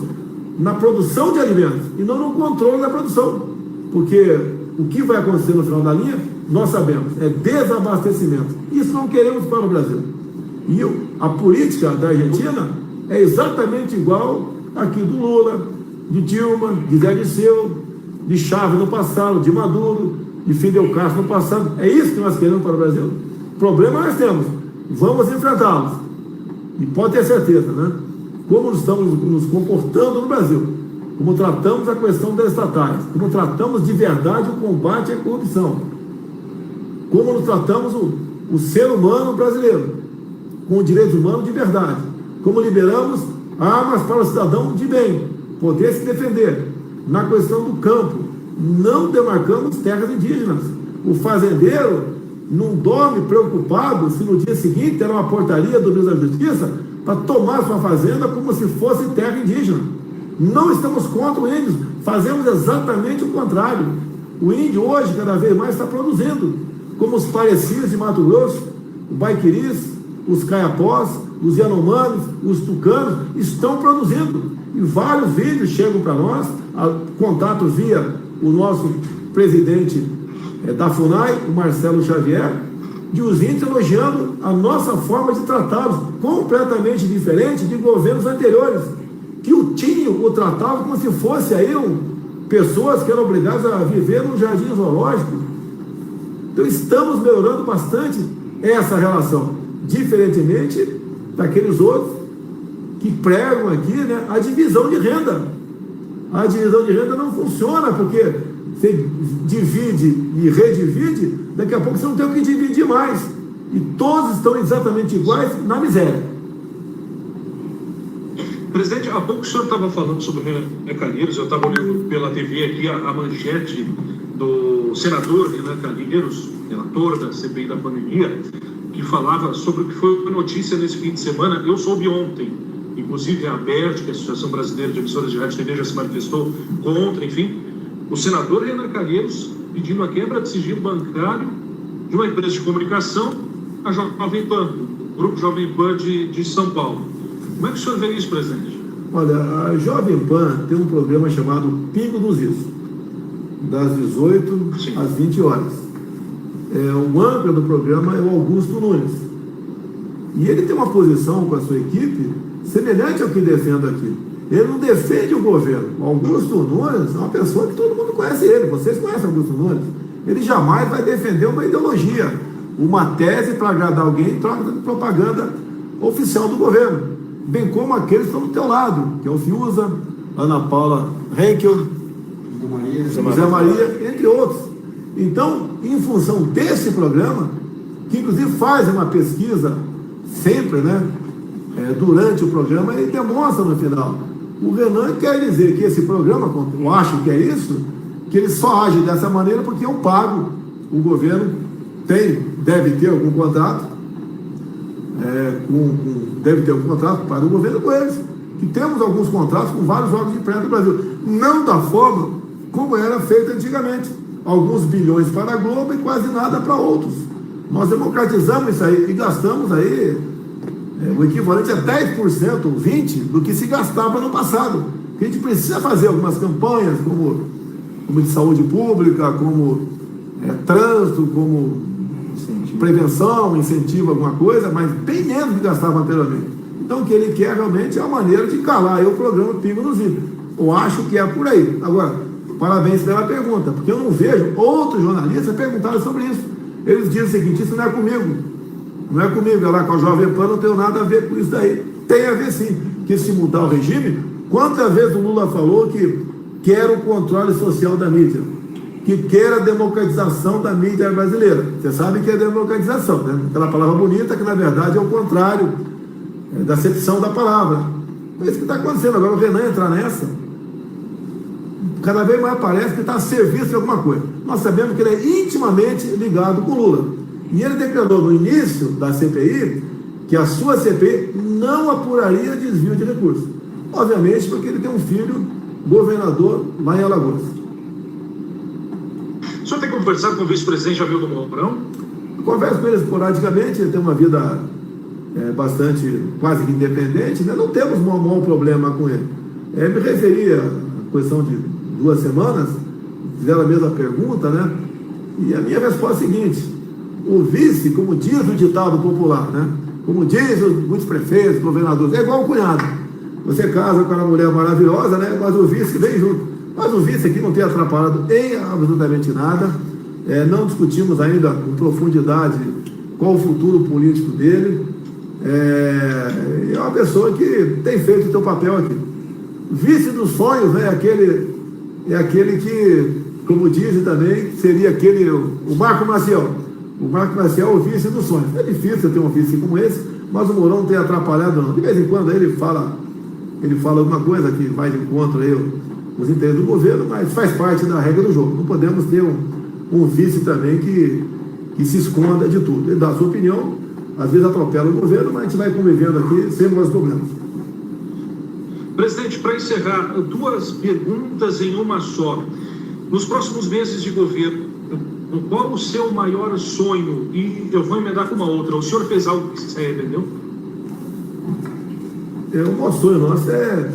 na produção de alimentos e não no controle da produção, porque o que vai acontecer no final da linha, nós sabemos, é desabastecimento. Isso não queremos para o Brasil. E a política da Argentina é exatamente igual aqui do Lula, de Dilma, de Zé Dirceu, de Chávez no passado, de Maduro, de Fidel Castro no passado. É isso que nós queremos para o Brasil. Problema nós temos, vamos enfrentá-los. E pode ter certeza, né? Como estamos nos comportando no Brasil, como tratamos a questão das estatais, como tratamos de verdade o combate à corrupção, como nos tratamos o ser humano brasileiro, com direitos humanos de verdade, como liberamos armas para o cidadão de bem, poder se defender. Na questão do campo, não demarcamos terras indígenas. O fazendeiro não dorme preocupado se no dia seguinte terá uma portaria do ministro da Justiça para tomar sua fazenda como se fosse terra indígena. Não estamos contra o índio, fazemos exatamente o contrário. O índio hoje, cada vez mais, está produzindo, como os parecidos de Mato Grosso, o Baiquiris, os Caiapós, os Yanomamis, os Tucanos, estão produzindo. E vários vídeos chegam para nós, contato via o nosso presidente da FUNAI, o Marcelo Xavier, de os índios elogiando a nossa forma de tratá-los, completamente diferente de governos anteriores, que o tratavam como se fosse aí pessoas que eram obrigadas a viver num jardim zoológico. Então estamos melhorando bastante essa relação, diferentemente daqueles outros que pregam aqui, né, a divisão de renda. A divisão de renda não funciona, porque você divide e redivide, daqui a pouco você não tem o que dividir mais. E todos estão exatamente iguais na miséria. Presidente, há pouco o senhor estava falando sobre Renan Calheiros, eu estava olhando pela TV aqui a manchete do senador Renan Calheiros, relator da CPI da pandemia, que falava sobre o que foi notícia nesse fim de semana. Eu soube ontem, inclusive a ABERT, que é a Associação Brasileira de Emissoras de Rádio e TV, já se manifestou contra, enfim, o senador Renan Calheiros pedindo a quebra de sigilo bancário de uma empresa de comunicação, a Jovem Pan, o Grupo Jovem Pan de São Paulo. Como é que o senhor vê isso, presidente? Olha, a Jovem Pan tem um programa chamado Pingo dos Is, das 18 Sim. às 20 horas. O âncora do programa é o Augusto Nunes. E ele tem uma posição com a sua equipe semelhante ao que defende aqui. Ele não defende o governo. O Augusto Nunes é uma pessoa que todo mundo conhece ele. Vocês conhecem o Augusto Nunes? Ele jamais vai defender uma ideologia, uma tese para agradar alguém em troca de propaganda oficial do governo. Bem como aqueles que estão do teu lado, que é o Fiuza, Ana Paula Henkel, José Maria, entre outros. Então, em função desse programa, que inclusive faz uma pesquisa sempre, né, durante o programa, ele demonstra no final. O Renan quer dizer que esse programa, eu acho que é isso, que ele só age dessa maneira porque eu pago. O governo deve ter algum contrato, deve ter algum contrato para o governo com eles. Que temos alguns contratos com vários órgãos de imprensa do Brasil. Não da forma como era feito antigamente. Alguns bilhões para a Globo e quase nada para outros. Nós democratizamos isso aí e gastamos aí o equivalente a 10% ou 20% do que se gastava no passado. A gente precisa fazer algumas campanhas, como de saúde pública, como trânsito, como prevenção, incentivo, alguma coisa, mas bem menos do que gastava anteriormente. Então, o que ele quer realmente é uma maneira de calar aí o programa Pingo nos Is. Eu acho que é por aí. Agora, parabéns pela pergunta, porque eu não vejo outros jornalistas perguntarem sobre isso. Eles dizem o seguinte: isso não é comigo. Não é comigo, é lá com a Jovem Pan, não tem nada a ver com isso daí. Tem a ver sim, que se mudar o regime, quantas vezes o Lula falou que quer o controle social da mídia, que quer a democratização da mídia brasileira. Você sabe que é democratização, né? Aquela palavra bonita que na verdade é o contrário da acepção da palavra. É isso que está acontecendo agora. O Renan entrar nessa, cada vez mais parece que está a serviço de alguma coisa. Nós sabemos que ele é intimamente ligado com o Lula. E ele declarou no início da CPI que a sua CPI não apuraria desvio de recursos. Obviamente porque ele tem um filho governador lá em Alagoas. O senhor tem conversado com o vice-presidente Hamilton Mourão? Eu converso com ele esporadicamente, ele tem uma vida bastante, quase que independente, né? Não temos um maior problema com ele. Me referi a questão de 2 semanas, fizeram a mesma pergunta, né? E a minha resposta é a seguinte: o vice, como diz o ditado popular, né? Como diz muitos prefeitos, governadores, é igual o cunhado. Você casa com uma mulher maravilhosa, né? Mas o vice vem junto. Mas o vice aqui não tem atrapalhado em absolutamente nada. Não discutimos ainda com profundidade qual o futuro político dele. É uma pessoa que tem feito o seu papel aqui. Vice dos sonhos, né? É aquele que, como dizem também, seria o Marco Maciel. O Marco Maciel é o vice dos sonhos. É difícil ter um vice como esse, mas o Mourão não tem atrapalhado não. De vez em quando aí ele fala alguma coisa que vai de encontro aí os interesses do governo, mas faz parte da regra do jogo. Não podemos ter um vice também que se esconda de tudo. Ele dá a sua opinião, às vezes atropela o governo, mas a gente vai convivendo aqui sem mais problemas. Presidente, para encerrar, 2 perguntas em uma só. Nos próximos meses de governo, qual o seu maior sonho? E eu vou emendar com uma outra. O senhor fez algo que você entendeu? O maior sonho nosso é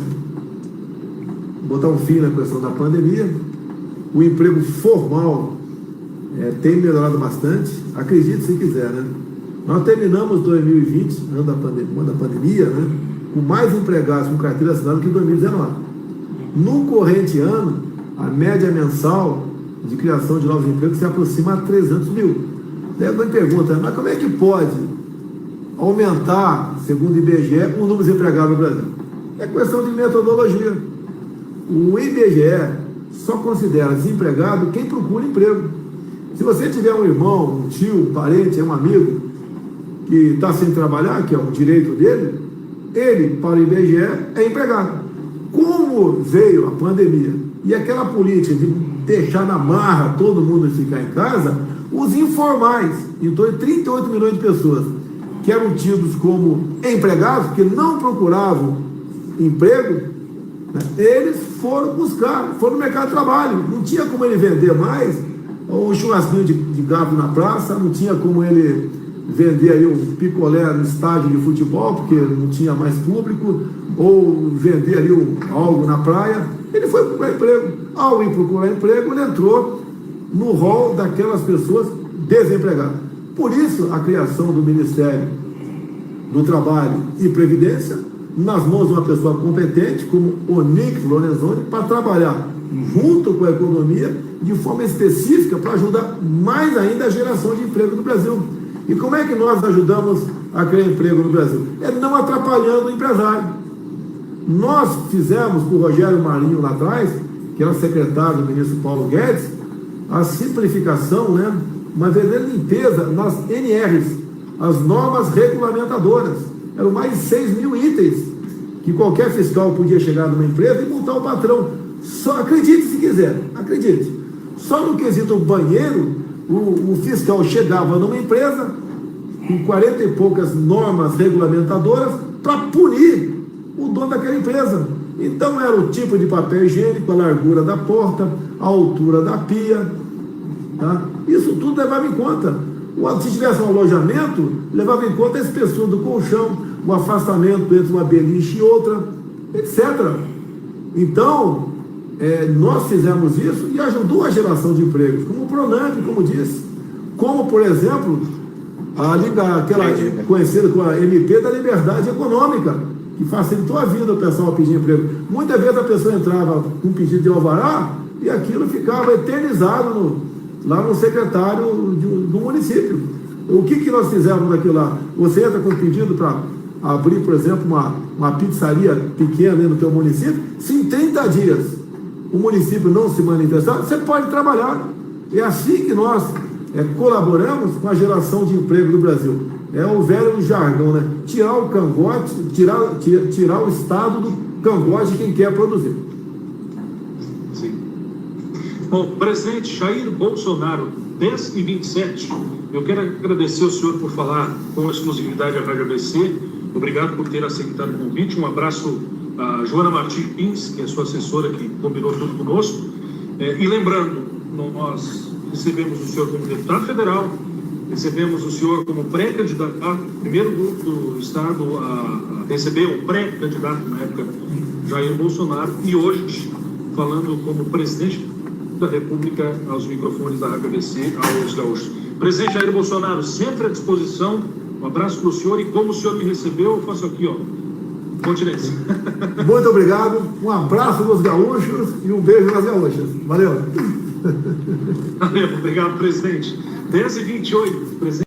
botar um fim na questão da pandemia. O emprego formal tem melhorado bastante. Acredite se quiser, né? Nós terminamos 2020, ano da pandemia, né? Com mais empregados com carteira assinada que em 2019. No corrente ano, a média mensal de criação de novos empregos se aproxima a 300 mil. Daí alguém pergunta, mas como é que pode aumentar, segundo o IBGE, o número de empregados no Brasil? É questão de metodologia. O IBGE só considera desempregado quem procura emprego. Se você tiver um irmão, um tio, um parente, um amigo que está sem trabalhar, que é um direito dele, ele, para o IBGE, é empregado. Como veio a pandemia e aquela política de deixar na marra todo mundo ficar em casa, os informais, em torno de 38 milhões de pessoas, que eram tidos como empregados, que não procuravam emprego, né, eles foram no mercado de trabalho. Não tinha como ele vender mais um churrasquinho de gato na praça, não tinha como ele vender aí um picolé no estádio de futebol, porque não tinha mais público, ou vender ali algo na praia. Ele foi procurar emprego. Ao ir procurar emprego, ele entrou no rol daquelas pessoas desempregadas. Por isso, a criação do Ministério do Trabalho e Previdência, nas mãos de uma pessoa competente, como Onyx Lorenzoni, para trabalhar junto com a economia, de forma específica, para ajudar mais ainda a geração de emprego no Brasil. E como é que nós ajudamos a criar emprego no Brasil? É não atrapalhando o empresário. Nós fizemos com o Rogério Marinho lá atrás, que era secretário do ministro Paulo Guedes, a simplificação, né, uma verdadeira limpeza nas NRs, as normas regulamentadoras. Eram mais de 6 mil itens que qualquer fiscal podia chegar numa empresa e multar o patrão. Só acredite se quiser, acredite. Só no quesito banheiro, o fiscal chegava numa empresa com 40 e poucas normas regulamentadoras para punir o dono daquela empresa. Então era o tipo de papel higiênico, a largura da porta, a altura da pia, tá? Isso tudo levava em conta. Se tivesse um alojamento, levava em conta a espessura do colchão, o afastamento entre uma beliche e outra, etc. Então, nós fizemos isso e ajudou a geração de empregos, como o Pronamp, como disse, como, por exemplo, aquela conhecida como a MP da Liberdade Econômica, que facilitou a vida do pessoal a pedir emprego. Muitas vezes a pessoa entrava com um pedido de alvará e aquilo ficava eternizado lá no secretário do município. O que nós fizemos daquilo lá? Você entra com um pedido para abrir, por exemplo, uma pizzaria pequena no teu município, se em 30 dias o município não se manifestar, você pode trabalhar. É assim que nós colaboramos com a geração de emprego do Brasil. É o velho jargão, né? Tirar o cangote, tirar o Estado do cangote de quem quer produzir. Sim. Bom, presidente Jair Bolsonaro, 10h27, eu quero agradecer ao senhor por falar com exclusividade à Rádio ABC. Obrigado por ter aceitado o convite. Um abraço a Joana Martins, que é sua assessora, que combinou tudo conosco. E lembrando, nós recebemos o senhor como deputado federal, recebemos o senhor como pré-candidato, primeiro grupo do Estado a receber um pré-candidato, na época, Jair Bolsonaro, e hoje, falando como presidente da República, aos microfones da Rádio ABC, aos gaúchos. Presidente Jair Bolsonaro, sempre à disposição. Um abraço para o senhor, e como o senhor me recebeu, eu faço aqui, ó, continência. Muito obrigado, um abraço nos gaúchos e um beijo nas gaúchas. Valeu. Valeu, obrigado, presidente. 10h28, presidente.